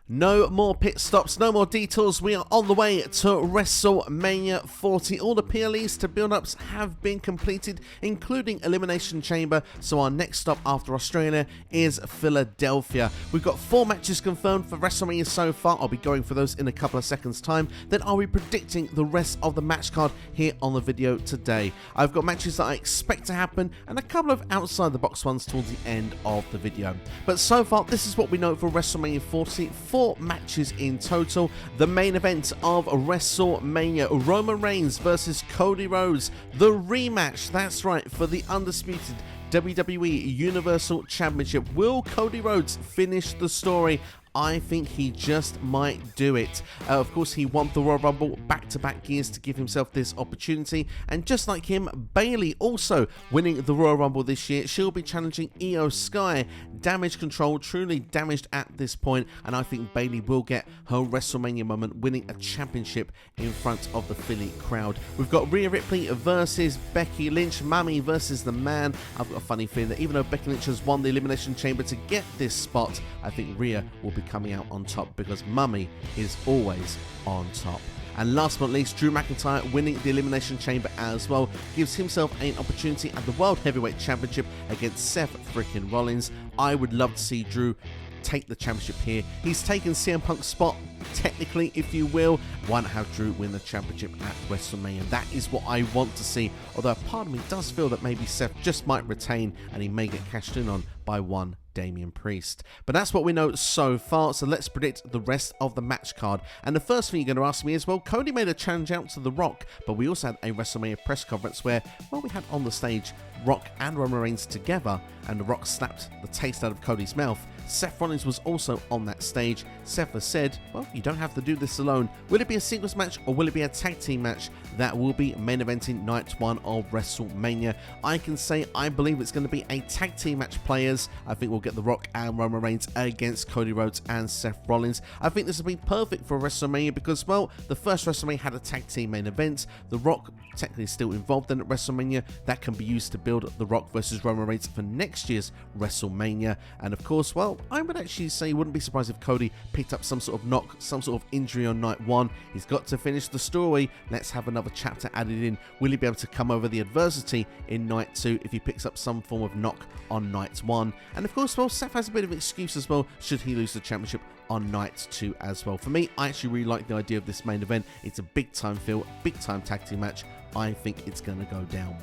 No more pit stops, no more detours. We are on the way to WrestleMania 40. All the PLEs to build-ups have been completed, including Elimination Chamber. So our next stop after Australia is Philadelphia. We've got 4 matches confirmed for WrestleMania so far. I'll be going for those in a couple of seconds' time. Then I'll be predicting the rest of the match card here on the video today. I've got matches that I expect to happen and a couple of outside-the-box ones towards the end of the video. But so far, this is what we know for WrestleMania 40. 4 matches in total. The main event of WrestleMania, Roman Reigns versus Cody Rhodes. The rematch, that's right, for the undisputed WWE Universal Championship. Will Cody Rhodes finish the story? I think he just might do it. Of course, he won the Royal Rumble back-to-back years to give himself this opportunity. And just like him, Bayley also winning the Royal Rumble this year. She'll be challenging Io Sky. Damage control, truly damaged at this point. And I think Bayley will get her WrestleMania moment, winning a championship in front of the Philly crowd. We've got Rhea Ripley versus Becky Lynch. Mami versus the Man. I've got a funny feeling that even though Becky Lynch has won the Elimination Chamber to get this spot, I think Rhea will be coming out on top because Mami is always on top. And last but not least, Drew McIntyre winning the Elimination Chamber as well gives himself an opportunity at the World Heavyweight Championship against Seth Freakin Rollins. I would love to see Drew take the championship here. He's taken CM Punk's spot, technically, if you will. Why not have Drew win the championship at WrestleMania? That is what I want to see, although part of me does feel that maybe Seth just might retain and he may get cashed in on by one Damian Priest. But that's what we know so far, so let's predict the rest of the match card. And the first thing you're going to ask me is, well, Cody made a challenge out to The Rock, but we also had a WrestleMania press conference where, well, we had on the stage Rock and Roman Reigns together, and The Rock slapped the taste out of Cody's mouth. Seth Rollins was also on that stage. Seth has said, well, you don't have to do this alone. Will it be a singles match or will it be a tag team match? That will be main eventing night 1 of WrestleMania. I can say I believe it's going to be a tag team match, players. I think we'll get The Rock and Roman Reigns against Cody Rhodes and Seth Rollins. I think this will be perfect for WrestleMania because, well, the first WrestleMania had a tag team main event. The Rock technically still involved in at WrestleMania. That can be used to build The Rock versus Roman Reigns for next year's WrestleMania. And of course, well, I would actually say wouldn't be surprised if Cody picked up some sort of knock, some sort of injury on night 1. He's got to finish the story. Let's have another chapter added in. Will he be able to come over the adversity in night 2 if he picks up some form of knock on night 1? And of course, well, Seth has a bit of an excuse as well should he lose the championship on night 2 as well. For me, I actually really like the idea of this main event. It's a big time feel, big time tag team match. I think it's going to go down.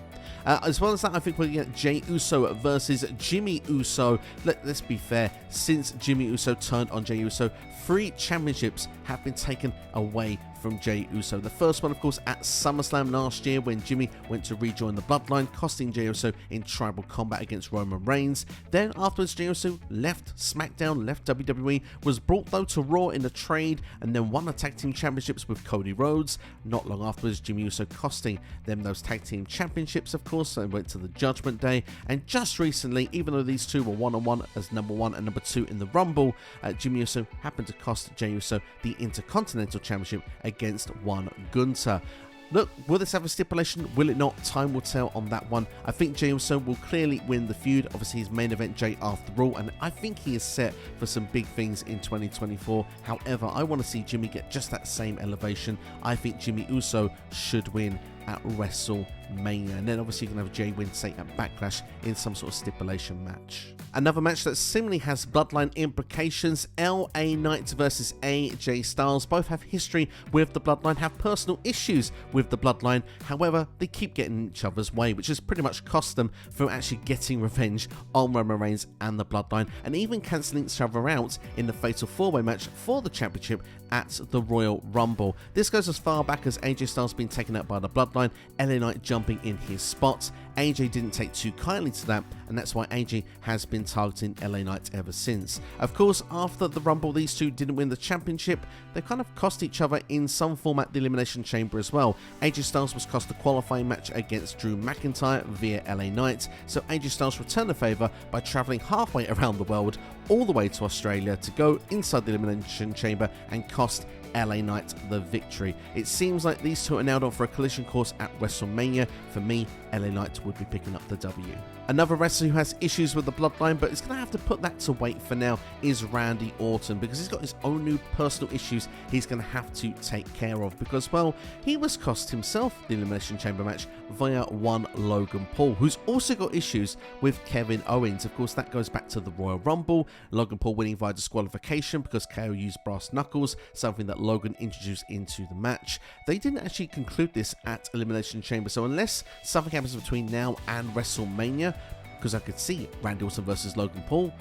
As well as that, I think we're going to get Jey Uso versus Jimmy Uso. Let's be fair, since Jimmy Uso turned on Jey Uso, 3 championships have been taken away from Jey Uso. The first one, of course, at SummerSlam last year when Jimmy went to rejoin the Bloodline, costing Jey Uso in tribal combat against Roman Reigns. Then afterwards, Jey Uso left SmackDown, left WWE, was brought though to Raw in a trade, and then won the tag team championships with Cody Rhodes. Not long afterwards, Jimmy Uso costing them those tag team championships, of course, and went to the Judgment Day. And just recently, even though these two were one-on-one as number 1 and number 2 in the Rumble, Jimmy Uso happened to cost Jey Uso the Intercontinental Championship against one Gunther. Look, will this have a stipulation? Will it not? Time will tell on that one. I think Jey Uso will clearly win the feud. Obviously, his main event Jey after all, and I think he is set for some big things in 2024. However, I want to see Jimmy get just that same elevation. I think Jimmy Uso should win at WrestleMania, and then obviously you can have Jey win, say, at Backlash in some sort of stipulation match. Another match that seemingly has bloodline implications, LA Knight versus AJ Styles. Both have history with the bloodline, have personal issues with the bloodline. However, they keep getting in each other's way, which has pretty much cost them from actually getting revenge on Roman Reigns and the bloodline, and even cancelling each other out in the Fatal 4-Way match for the championship at the Royal Rumble. This goes as far back as AJ Styles being taken out by the bloodline, LA Knight jumping in his spot. AJ didn't take too kindly to that, and that's why AJ has been targeting LA Knight ever since. Of course, after the Rumble, these two didn't win the championship. They kind of cost each other in some form at the Elimination Chamber as well. AJ Styles was cost a qualifying match against Drew McIntyre via LA Knight, so AJ Styles returned the favour by travelling halfway around the world, all the way to Australia to go inside the Elimination Chamber and cost LA Knight the victory. It seems like these two are nailed on for a collision course at WrestleMania. For me, LA Knight would be picking up the W. Another wrestler who has issues with the bloodline but is going to have to put that to wait for now is Randy Orton, because he's got his own new personal issues he's going to have to take care of, because, well, he was cost himself the Elimination Chamber match via one Logan Paul, who's also got issues with Kevin Owens. Of course, that goes back to the Royal Rumble, Logan Paul winning via disqualification because KO used brass knuckles, something that Logan introduced into the match. They didn't actually conclude this at Elimination Chamber, so unless something happens between now and WrestleMania, because I could see Randy Orton versus Logan Paul,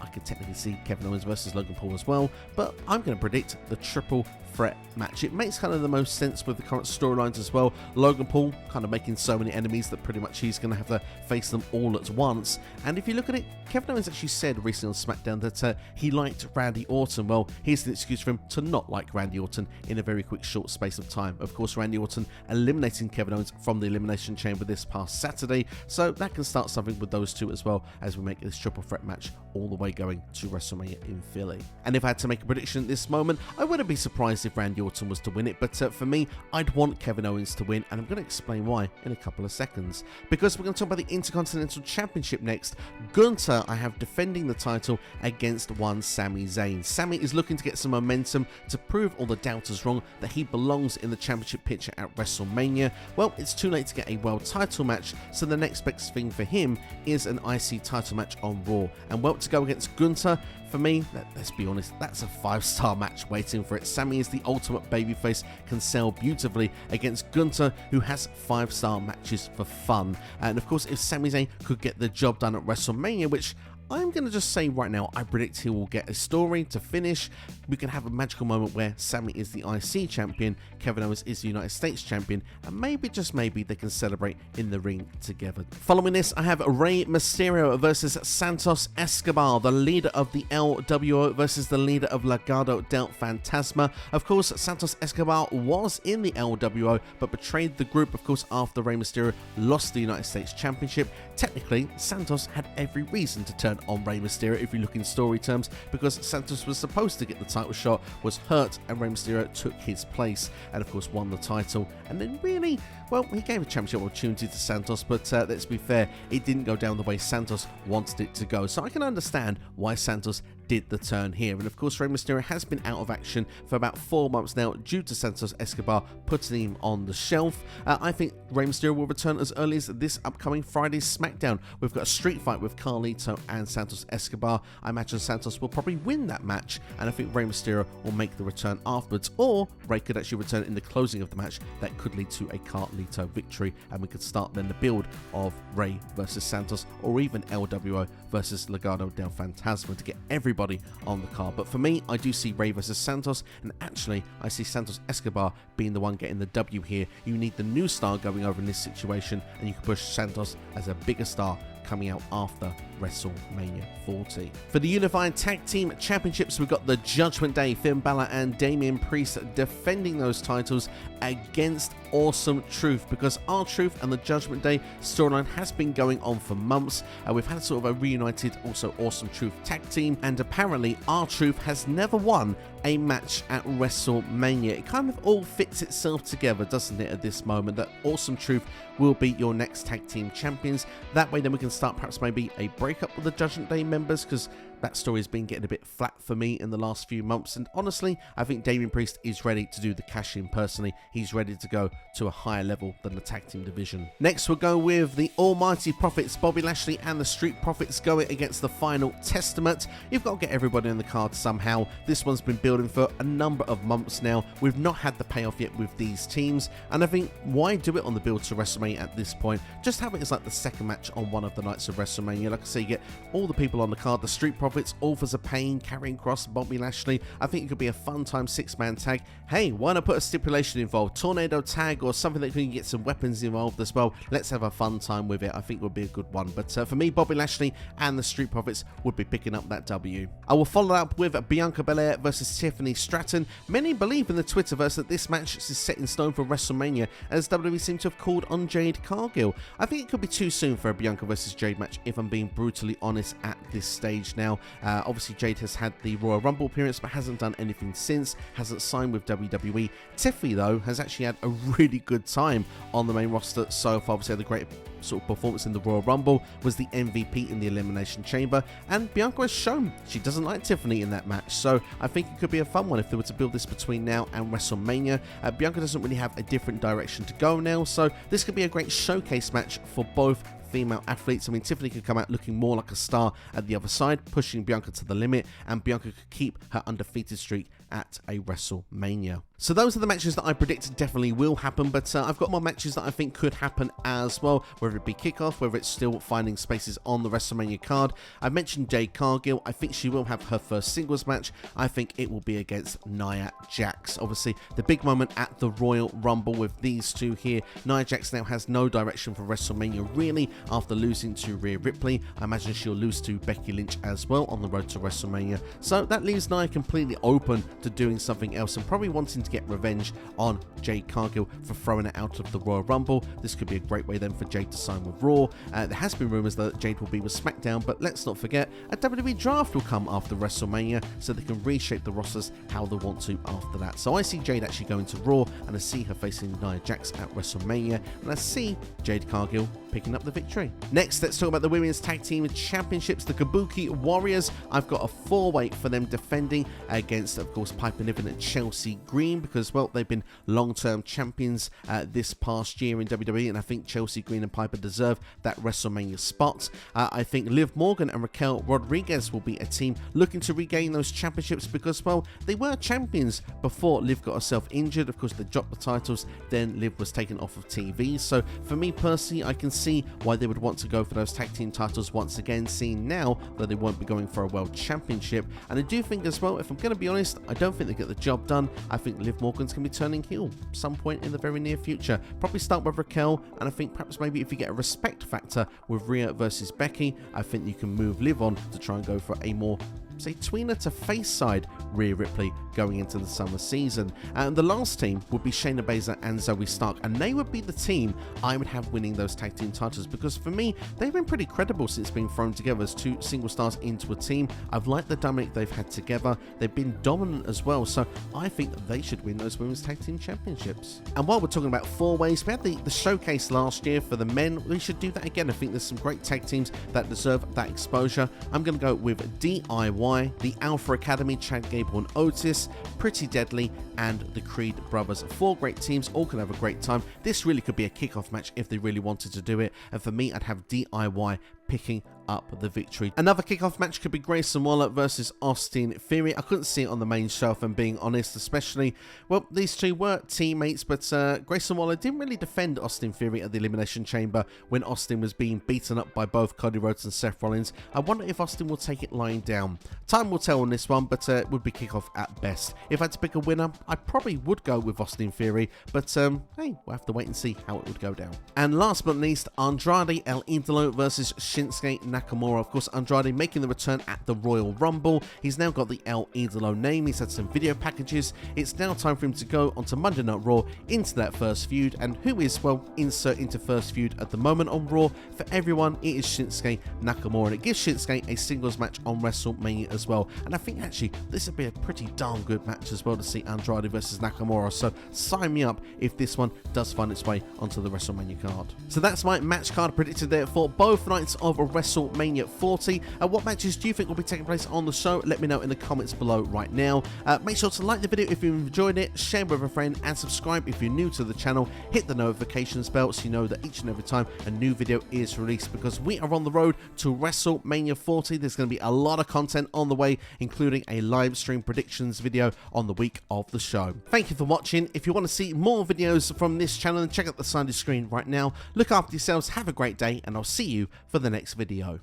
I could technically see Kevin Owens versus Logan Paul as well, but I'm going to predict the triple threat match. It makes kind of the most sense with the current storylines as well. Logan Paul kind of making so many enemies that pretty much he's going to have to face them all at once. And if you look at it, Kevin Owens actually said recently on SmackDown that he liked Randy Orton. Well, here's an excuse for him to not like Randy Orton in a very quick short space of time. Of course, Randy Orton eliminating Kevin Owens from the Elimination Chamber this past Saturday, so that can start something with those two as well as we make this triple threat match all the way going to WrestleMania in Philly. And if I had to make a prediction at this moment, I wouldn't be surprised if Randy Orton was to win it, but for me, I'd want Kevin Owens to win, and I'm going to explain why in a couple of seconds. Because we're going to talk about the Intercontinental Championship next. Gunther, I have defending the title against one Sami Zayn. Sami is looking to get some momentum to prove all the doubters wrong that he belongs in the championship picture at WrestleMania. Well, it's too late to get a world title match, so the next best thing for him is an IC title match on Raw. And well, to go against Gunther, for me, let's be honest, that's a 5-star match waiting for it. Sami is the ultimate babyface, can sell beautifully against Gunther, who has 5-star matches for fun. And of course, if Sami Zayn could get the job done at WrestleMania, which I'm going to just say right now, I predict he will get a story to finish. We can have a magical moment where Sami is the IC champion, Kevin Owens is the United States champion, and maybe, just maybe, they can celebrate in the ring together. Following this, I have Rey Mysterio versus Santos Escobar, the leader of the LWO versus the leader of Legado del Fantasma. Of course, Santos Escobar was in the LWO, but betrayed the group, of course, after Rey Mysterio lost the United States Championship. Technically, Santos had every reason to turn on Rey Mysterio if you look in story terms, because Santos was supposed to get the title shot, was hurt, and Rey Mysterio took his place and of course won the title. And then really, well, he gave a championship opportunity to Santos, but let's be fair, it didn't go down the way Santos wanted it to go. So I can understand why Santos did the turn here. And of course, Rey Mysterio has been out of action for about 4 months now due to Santos Escobar putting him on the shelf. I think Rey Mysterio will return as early as this upcoming Friday's SmackDown. We've got a street fight with Carlito and Santos Escobar. I imagine Santos will probably win that match, and I think Rey Mysterio will make the return afterwards, or Rey could actually return in the closing of the match. That could lead to a Carlito victory, and we could start then the build of Rey versus Santos, or even LWO versus Legado del Fantasma to get everybody on the card. But for me, I do see Rey versus Santos, and actually I see Santos Escobar being the one getting the W here. You need the new star going over in this situation, and you can push Santos as a bigger star coming out after WrestleMania 40. For the Unified Tag Team Championships, we've got the Judgment Day, Finn Balor and Damian Priest defending those titles against Awesome Truth, because R-Truth and the Judgment Day storyline has been going on for months. We've had sort of a reunited, also Awesome Truth tag team, and apparently R-Truth has never won a match at WrestleMania. It kind of all fits itself together, doesn't it, at this moment, that Awesome Truth will be your next tag team champions. That way then we can start perhaps maybe a breakup with the Judgment Day members, because that story has been getting a bit flat for me in the last few months, and honestly, I think Damian Priest is ready to do the cash-in personally. He's ready to go to a higher level than the tag team division. Next, we'll go with the Almighty Prophets, Bobby Lashley and the Street Profits going against the Final Testament. You've got to get everybody on the card somehow. This one's been building for a number of months now. We've not had the payoff yet with these teams, and I think, why do it on the build to WrestleMania at this point? Just have it as like the second match on one of the nights of WrestleMania. Like I say, you get all the people on the card, the Street Profits, Authors of Pain, Karrion Kross, Bobby Lashley. I think it could be a fun time 6-man tag. Hey, why not put a stipulation involved? Tornado tag or something that can get some weapons involved as well. Let's have a fun time with it. I think it would be a good one. But for me, Bobby Lashley and the Street Profits would be picking up that W. I will follow up with Bianca Belair versus Tiffany Stratton. Many believe in the Twitterverse that this match is set in stone for WrestleMania, as WWE seem to have called on Jade Cargill. I think it could be too soon for a Bianca versus Jade match, if I'm being brutally honest at this stage now. now. Obviously, Jade has had the Royal Rumble appearance, but hasn't done anything since, hasn't signed with WWE. Tiffany, though, has actually had a really good time on the main roster so far. Obviously, had a great sort of performance in the Royal Rumble, was the MVP in the Elimination Chamber, and Bianca has shown she doesn't like Tiffany in that match, so I think it could be a fun one if they were to build this between now and WrestleMania. Bianca doesn't really have a different direction to go now, so this could be a great showcase match for both female athletes. I mean, Tiffany could come out looking more like a star at the other side, pushing Bianca to the limit, and Bianca could keep her undefeated streak at a WrestleMania. So those are the matches that I predict definitely will happen, but I've got more matches that I think could happen as well, whether it be kickoff, whether it's still finding spaces on the WrestleMania card. I mentioned Jade Cargill. I think she will have her first singles match. I think it will be against Nia Jax. Obviously, the big moment at the Royal Rumble with these two here. Nia Jax now has no direction for WrestleMania, really, after losing to Rhea Ripley. I imagine she'll lose to Becky Lynch as well on the road to WrestleMania. So that leaves Nia completely open to doing something else and probably wanting to get revenge on Jade Cargill for throwing it out of the Royal Rumble. This could be a great way then for Jade to sign with Raw. There has been rumours that Jade will be with SmackDown, but let's not forget a WWE draft will come after WrestleMania, so they can reshape the rosters how they want to after that. So I see Jade actually going to Raw, and I see her facing Nia Jax at WrestleMania, and I see Jade Cargill picking up the victory. Next, let's talk about the Women's Tag Team Championships, the Kabuki Warriors. I've got a 4-way for them defending against, of course, Piper Niven and Chelsea Green, because, well, they've been long-term champions this past year in WWE, and I think Chelsea Green and Piper deserve that WrestleMania spot. I think Liv Morgan and Raquel Rodriguez will be a team looking to regain those championships because, well, they were champions before Liv got herself injured. Of course, they dropped the titles, then Liv was taken off of TV. So for me personally, I can see why they would want to go for those tag team titles once again, seeing now that they won't be going for a world championship. And I do think as well, if I'm going to be honest, I don't think they get the job done. I think Liv Morgan's going to be turning heel some point in the very near future. Probably start with Raquel, and I think perhaps maybe if you get a respect factor with Rhea versus Becky, I think you can move Liv on to try and go for a more, say, tweener to face side Rhea Ripley going into the summer season. And the last team would be Shayna Baszler and Zoe Stark, and they would be the team I would have winning those tag team titles, because for me, they've been pretty credible since being thrown together as two single stars into a team. I've liked the dynamic they've had together. They've been dominant as well, so I think that they should win those Women's Tag Team Championships. And while we're talking about 4-ways, we had the showcase last year for the men. We should do that again. I think there's some great tag teams that deserve that exposure. I'm going to go with DIY, the Alpha Academy, Chad Gable and Otis, Pretty Deadly, and the Creed Brothers. 4 great teams, all can have a great time. This really could be a kickoff match if they really wanted to do it, and for me, I'd have DIY picking up the victory. Another kickoff match could be Grayson Waller versus Austin Theory. I couldn't see it on the main show, if I'm being honest, especially, well, these two were teammates, but Grayson Waller didn't really defend Austin Theory at the Elimination Chamber when Austin was being beaten up by both Cody Rhodes and Seth Rollins. I wonder if Austin will take it lying down. Time will tell on this one, but it would be kickoff at best. If I had to pick a winner, I probably would go with Austin Theory, but hey, we'll have to wait and see how it would go down. And last but not least, Andrade El Idolo versus Shinsuke Nakamura. Of course, Andrade making the return at the Royal Rumble. He's now got the El Idolo name. He's had some video packages. It's now time for him to go onto Monday Night Raw into that first feud. And who is, well, insert into first feud at the moment on Raw? For everyone, it is Shinsuke Nakamura. And it gives Shinsuke a singles match on WrestleMania as well. And I think actually this would be a pretty darn good match as well to see Andrade versus Nakamura. So sign me up if this one does find its way onto the WrestleMania card. So that's my match card predicted there for both nights of WrestleMania 40. What matches do you think will be taking place on the show? Let me know in the comments below right now. Make sure to like the video if you enjoyed it, share with a friend, and subscribe if you're new to the channel. Hit the notifications bell so you know that each and every time a new video is released, because we are on the road to WrestleMania 40. There's going to be a lot of content on the way, including a live stream predictions video on the week of the show. Thank you for watching. If you want to see more videos from this channel, then check out the side of the screen right now. Look after yourselves, have a great day, and I'll see you for the next video.